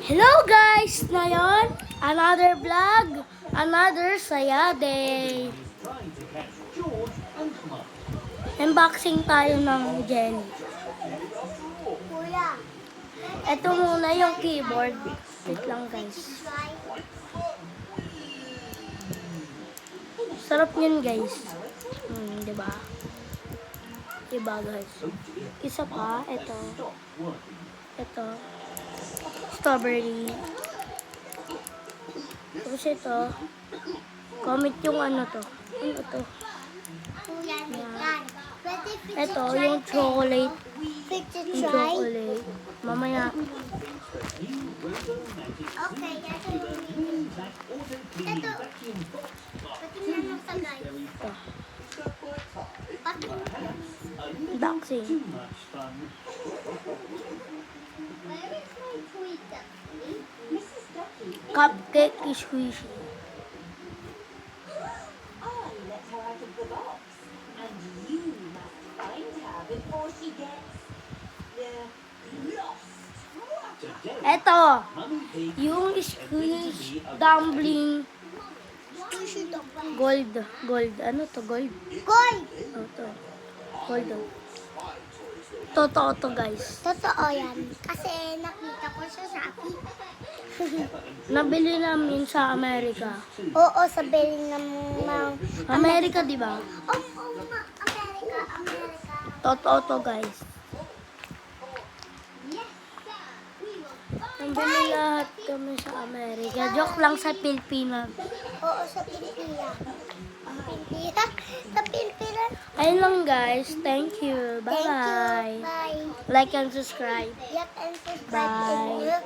Hello guys! Ngayon, another vlog, another saya day. Unboxing tayo ng jelly. Kuya, Ito muna yung keyboard. Wait lang guys. Sarap yun guys. Diba? Diba guys? Isa pa, ito. Ito. Strawberry. Tapos ito. Comment yung ano to. Ano to? kuya, yan. Pwede Ito, yung chocolate. fit to Yung try. chocolate. Mamaya. Okay, ito yung ito. Patingnan mo sa guys. Ito. Patingnan. Unboxing. Where is my toy ducky? Mrs. Ducky. Cupcake squishy. I let her out of the box, and you must find her before she gets lost. Ito. Yung squish dumpling. Sushi ducky. Gold. Gold. Ano to? Gold? Gold! Oh, to. Gold. Totoo to guys. Totoo yan. Kasi nakita ko sa Shopee. Nabili namin sa Amerika. Oo, sa billing ng Amerika, di ba? Amerika. Totoo to guys. Yes, sir. We will Nabili lahat kami sa Amerika. Joke lang sa Pilipinas. Oo, sa Pilipinas. Pilipinas? Sa Pilipinas? Ayun lang guys. Thank you. Thank you. Bye-bye. Bye. Like and subscribe. Like and subscribe. Bye. And